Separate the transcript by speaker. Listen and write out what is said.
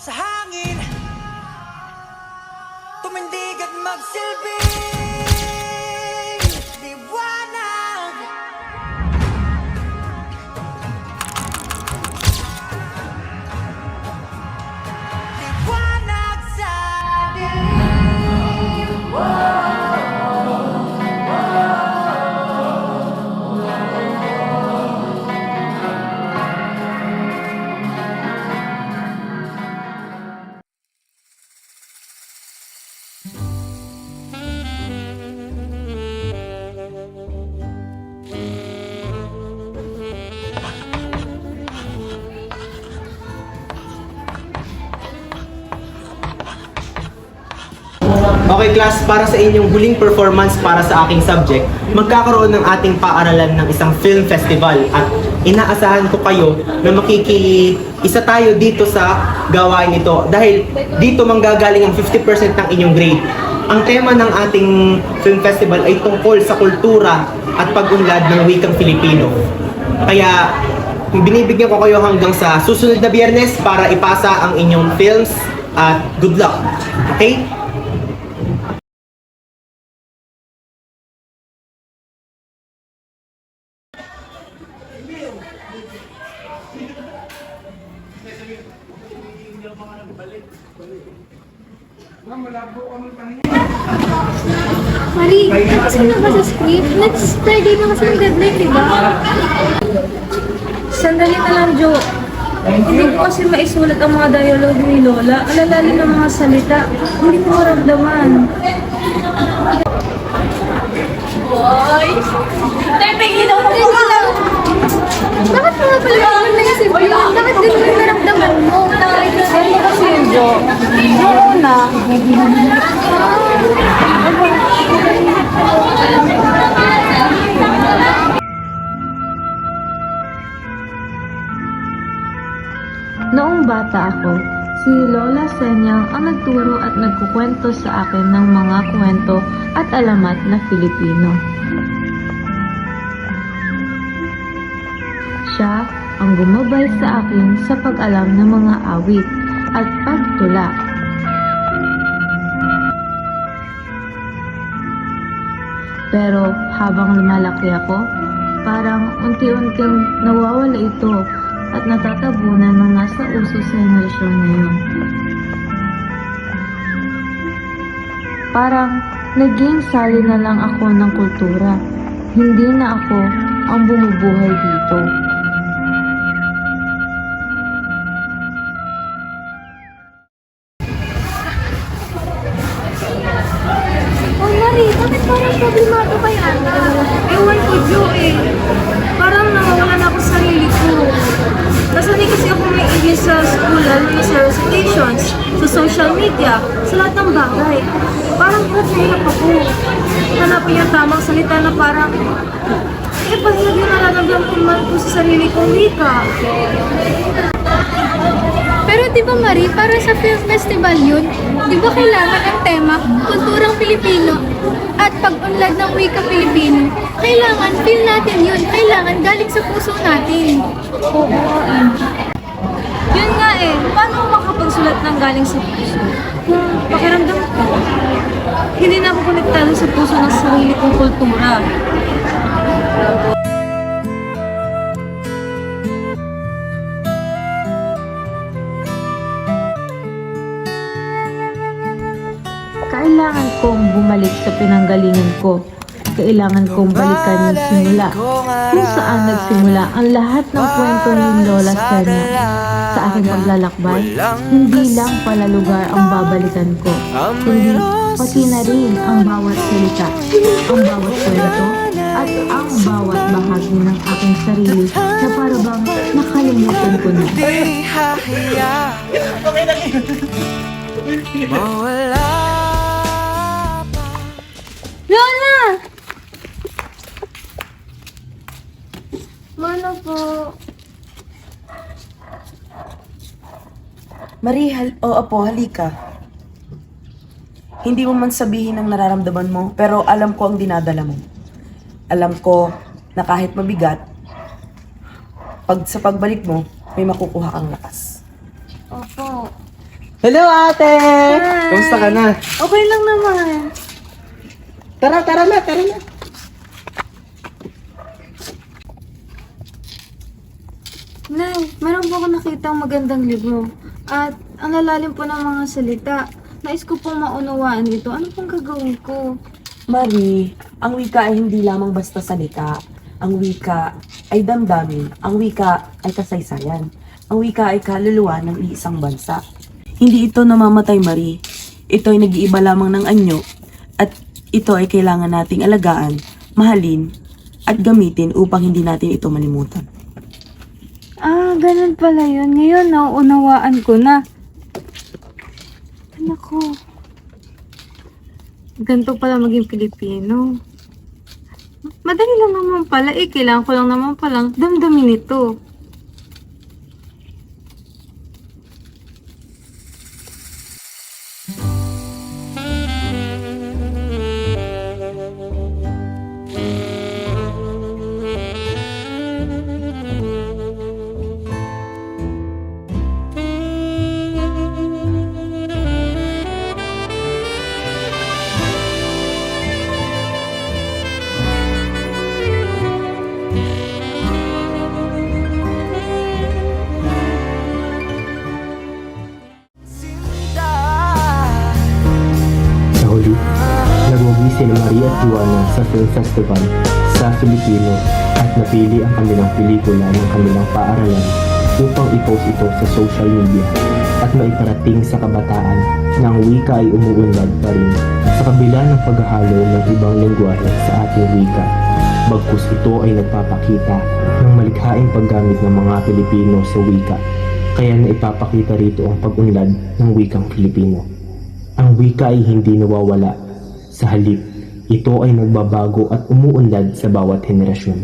Speaker 1: sa hangin, tumindig at magsilbing liwanag. Liwanag sa dilim.
Speaker 2: Okay class, para sa inyong huling performance para sa aking subject, magkakaroon ng ating paaralan ng isang film festival at inaasahan ko kayo na makiki-isa tayo dito sa gawain ito dahil dito manggagaling ang 50% ng inyong grade. Ang tema ng ating film festival ay tungkol sa kultura at pag-unlad ng wikang Filipino. Kaya binibigyan ko kayo hanggang sa susunod na Biyernes para ipasa ang inyong films at good luck. Okay?
Speaker 3: Marie, kasi na ba sa script? Next Friday na kasi yung deadline, diba?
Speaker 4: Sandali na lang, Jo. Hindi ko kasi maisulat ang mga dialogue ni Lola. Alalalim ng mga salita. Hindi ko maramdaman.
Speaker 3: Boy! Tingin ako po lang! Bakit mo nga pala naman naisip yun? Bakit din mo yung naramdaman mo?
Speaker 4: Ano kasi yun, Jo? Noong una, noong bata ako, si Lola Senyang ang nagturo at nagkukwento sa akin ng mga kwento at alamat na Filipino. Siya ang gumabay sa akin sa pag-alam ng mga awit at pagtula. Pero habang lumalaki ako, parang unti-unting nawawala ito at natatabunan ng nasa uso sa henerasyon ngayon. Parang naging sali na lang ako ng kultura. Hindi na ako ang bumubuhay dito.
Speaker 3: Oh, Marie, bakit parang problemado ka yan?
Speaker 4: ewan ko, Jo eh. Parang nawawala na ako sa sarili ko. Nasanay kasi ako may English sa school, lalo na sa recitations, sa social media, sa lahat ng bagay. Parang hirap ako. Hanapin yung tamang salita na parang pahirap yung nararamdaman ko sa sarili kong wika.
Speaker 3: Pero di ba Marie, para sa film festival yun, di ba kailangan ang tema, kulturang Pilipino at pag-unlad ng wika Pilipino? Kailangan, feel natin yun. Kailangan galing sa puso natin.
Speaker 4: Oo, yun nga eh, paano ako makapagsulat ng galing sa puso? Kung pakiramdam ko, hindi na ako konektado sa puso ng sarili kong kultura. Kailangan kong bumalik sa pinanggalingan ko. Kailangan kong balikan yung simula. Kung saan nagsimula ang lahat ng kwento ni Lola Senya. Sa aking paglalakbay, hindi lang pala lugar ang babalikan ko, kundi pati na rin ang bawat salita, ang bawat kwento, at ang bawat bahagi ng aking sarili na parabang nakalimutan ko na.
Speaker 1: mawala.
Speaker 3: Lola!
Speaker 4: Mano po?
Speaker 5: Marie, apo, halika. Hindi mo man sabihin ang nararamdaman mo, pero alam ko ang dinadala mo. Alam ko na kahit mabigat, sa pagbalik mo, may makukuha kang lakas.
Speaker 4: Opo.
Speaker 2: Hello, ate! Kamusta ka na?
Speaker 3: Okay lang naman.
Speaker 2: Tara na.
Speaker 6: Nay, meron po ako nakita magandang libro. At ang lalalim po ng mga salita. Nais ko pong maunawaan ito. Ano pong gagawin ko?
Speaker 5: Marie, ang wika ay hindi lamang basta salita. Ang wika ay damdamin. Ang wika ay kasaysayan. Ang wika ay kaluluwa ng iisang bansa. Hindi ito namamatay, Marie. Ito ay nag-iiba lamang ng anyo. At ito ay kailangan nating alagaan, mahalin, at gamitin upang hindi natin ito malimutan.
Speaker 6: Ah, ganun pala yun. Ngayon, nauunawaan ko na. Anak ko. Ganito pala maging Pilipino. Madali lang naman pala eh. Kailangan ko lang naman palang damdamin ito.
Speaker 2: Sa huli, nagwagi sila Maria at Juana sa film festival sa Filipino at napili ang kanilang pelikula ng kanilang paaralan upang i-post ito sa social media at maiparating sa kabataan na ang wika ay umuunlad pa rin sa kabila ng paghahalo ng ibang lengguwahe sa ating wika. Bagkus ito ay nagpapakita ng malikhaing paggamit ng mga Pilipino sa wika, kaya naipapakita rito ang pag-unlad ng wikang Filipino. Ang wika ay hindi nawawala. Sa halip, ito ay nagbabago at umuunlad sa bawat henerasyon.